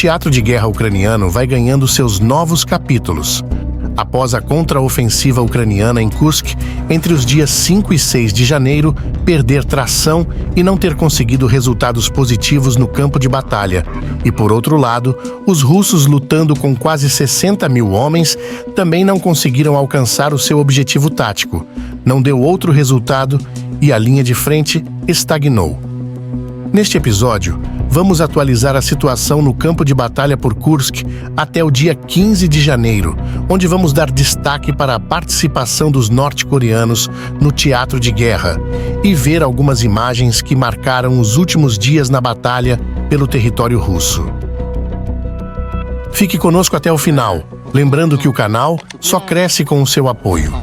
teatro de guerra ucraniano vai ganhando seus novos capítulos. Após a contraofensiva ucraniana em Kursk, entre os dias 5 e 6 de janeiro, perder tração e não ter conseguido resultados positivos no campo de batalha. E, por outro lado, os russos, lutando com quase 60 mil homens, também não conseguiram alcançar o seu objetivo tático. Não deu outro resultado e a linha de frente estagnou. Neste episódio, vamos atualizar a situação no campo de batalha por Kursk até o dia 15 de janeiro, onde vamos dar destaque para a participação dos norte-coreanos no teatro de guerra e ver algumas imagens que marcaram os últimos dias na batalha pelo território russo. Fique conosco até o final, lembrando que o canal só cresce com o seu apoio.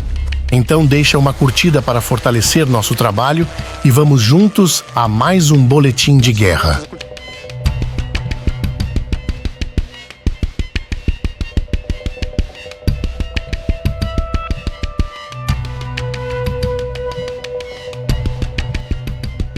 Então deixa uma curtida para fortalecer nosso trabalho e vamos juntos a mais um boletim de guerra.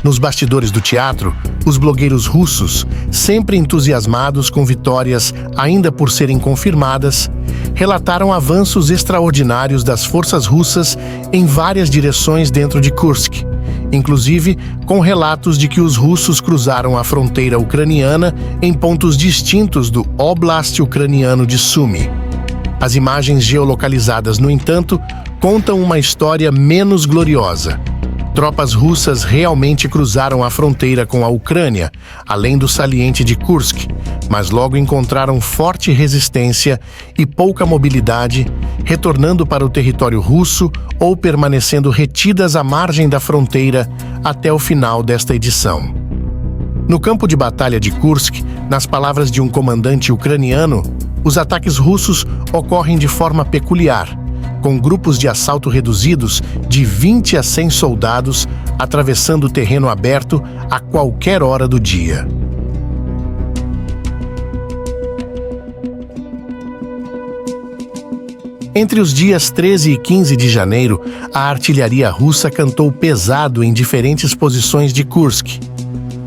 Nos bastidores do teatro, os blogueiros russos, sempre entusiasmados com vitórias ainda por serem confirmadas, relataram avanços extraordinários das forças russas em várias direções dentro de Kursk, inclusive com relatos de que os russos cruzaram a fronteira ucraniana em pontos distintos do Oblast ucraniano de Sumy. As imagens geolocalizadas, no entanto, contam uma história menos gloriosa. Tropas russas realmente cruzaram a fronteira com a Ucrânia, além do saliente de Kursk, mas logo encontraram forte resistência e pouca mobilidade, retornando para o território russo ou permanecendo retidas à margem da fronteira até o final desta edição. No campo de batalha de Kursk, nas palavras de um comandante ucraniano, os ataques russos ocorrem de forma peculiar, com grupos de assalto reduzidos de 20 a 100 soldados atravessando o terreno aberto a qualquer hora do dia. Entre os dias 13 e 15 de janeiro, a artilharia russa cantou pesado em diferentes posições de Kursk.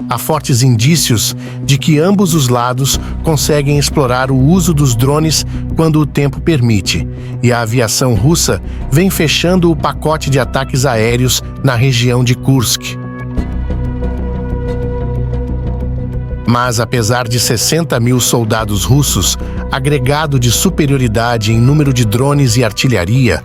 Há fortes indícios de que ambos os lados conseguem explorar o uso dos drones quando o tempo permite, e a aviação russa vem fechando o pacote de ataques aéreos na região de Kursk. Mas, apesar de 60 mil soldados russos, agregado de superioridade em número de drones e artilharia,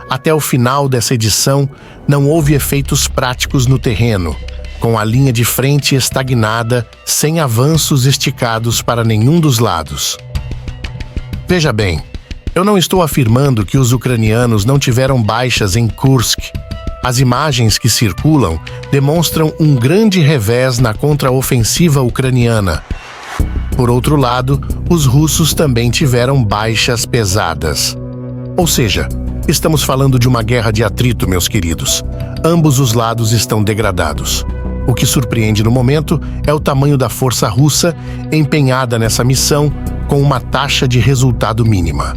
até o final dessa edição não houve efeitos práticos no terreno, com a linha de frente estagnada, sem avanços esticados para nenhum dos lados. Veja bem, eu não estou afirmando que os ucranianos não tiveram baixas em Kursk. As imagens que circulam demonstram um grande revés na contraofensiva ucraniana. Por outro lado, os russos também tiveram baixas pesadas. Ou seja, estamos falando de uma guerra de atrito, meus queridos. Ambos os lados estão degradados. O que surpreende no momento é o tamanho da força russa empenhada nessa missão com uma taxa de resultado mínima.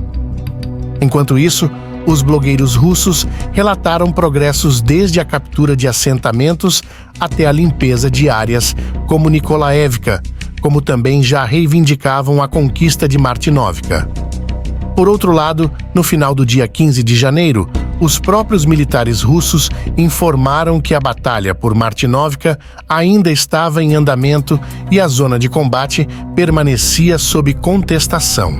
Enquanto isso, os blogueiros russos relataram progressos desde a captura de assentamentos até a limpeza de áreas como Nikolaevka, como também já reivindicavam a conquista de Martinovka. Por outro lado, no final do dia 15 de janeiro, os próprios militares russos informaram que a batalha por Martinovka ainda estava em andamento e a zona de combate permanecia sob contestação.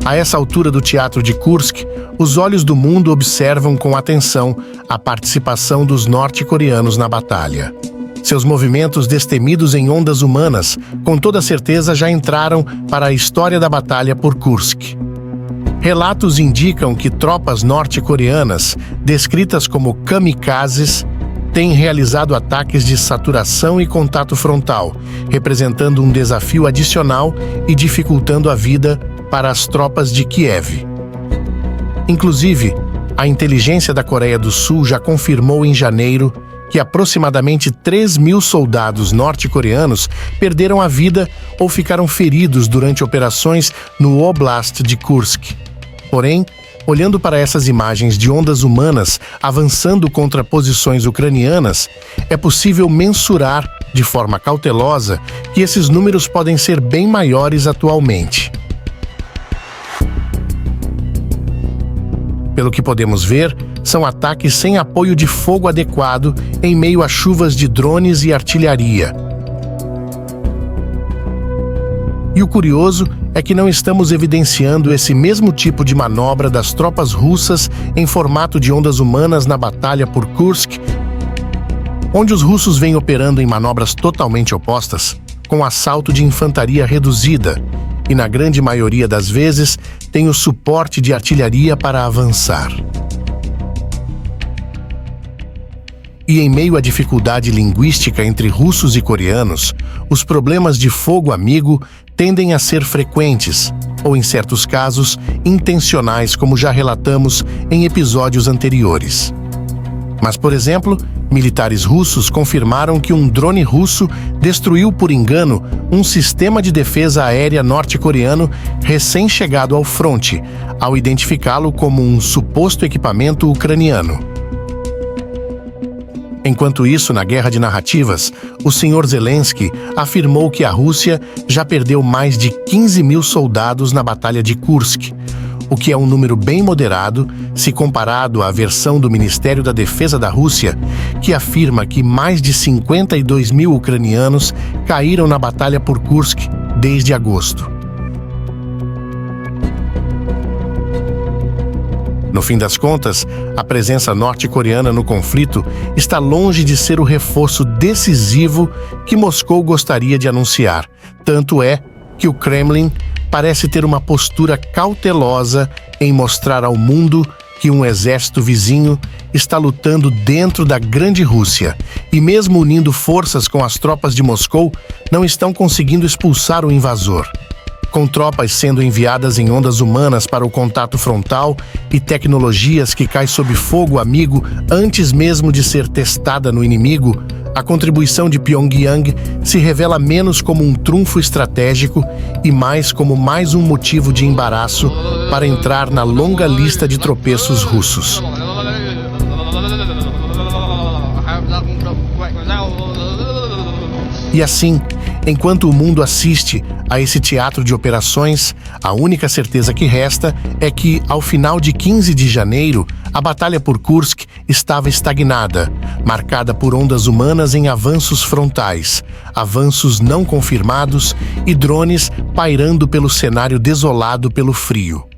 A essa altura do teatro de Kursk, os olhos do mundo observam com atenção a participação dos norte-coreanos na batalha. Seus movimentos destemidos em ondas humanas, com toda certeza já entraram para a história da batalha por Kursk. Relatos indicam que tropas norte-coreanas, descritas como kamikazes, têm realizado ataques de saturação e contato frontal, representando um desafio adicional e dificultando a vida para as tropas de Kiev. Inclusive, a inteligência da Coreia do Sul já confirmou em janeiro que aproximadamente 3.000 soldados norte-coreanos perderam a vida ou ficaram feridos durante operações no Oblast de Kursk. Porém, olhando para essas imagens de ondas humanas avançando contra posições ucranianas, é possível mensurar, de forma cautelosa, que esses números podem ser bem maiores atualmente. Pelo que podemos ver, são ataques sem apoio de fogo adequado em meio a chuvas de drones e artilharia. E o curioso é que não estamos evidenciando esse mesmo tipo de manobra das tropas russas em formato de ondas humanas na batalha por Kursk, onde os russos vêm operando em manobras totalmente opostas, com assalto de infantaria reduzida, e na grande maioria das vezes tem o suporte de artilharia para avançar. E em meio à dificuldade linguística entre russos e coreanos, os problemas de fogo amigo tendem a ser frequentes, ou em certos casos, intencionais, como já relatamos em episódios anteriores. Mas, por exemplo, militares russos confirmaram que um drone russo destruiu por engano um sistema de defesa aérea norte-coreano recém-chegado ao fronte, ao identificá-lo como um suposto equipamento ucraniano. Enquanto isso, na guerra de narrativas, o Sr. Zelensky afirmou que a Rússia já perdeu mais de 15.000 soldados na Batalha de Kursk, o que é um número bem moderado se comparado à versão do Ministério da Defesa da Rússia, que afirma que mais de 52.000 ucranianos caíram na Batalha por Kursk desde agosto. No fim das contas, a presença norte-coreana no conflito está longe de ser o reforço decisivo que Moscou gostaria de anunciar. Tanto é que o Kremlin parece ter uma postura cautelosa em mostrar ao mundo que um exército vizinho está lutando dentro da grande Rússia e, mesmo unindo forças com as tropas de Moscou, não estão conseguindo expulsar o invasor. Com tropas sendo enviadas em ondas humanas para o contato frontal e tecnologias que caem sob fogo amigo antes mesmo de ser testada no inimigo, a contribuição de Pyongyang se revela menos como um trunfo estratégico e mais como mais um motivo de embaraço para entrar na longa lista de tropeços russos. E assim, enquanto o mundo assiste a esse teatro de operações, a única certeza que resta é que, ao final de 15 de janeiro, a batalha por Kursk estava estagnada, marcada por ondas humanas em avanços frontais, avanços não confirmados e drones pairando pelo cenário desolado pelo frio.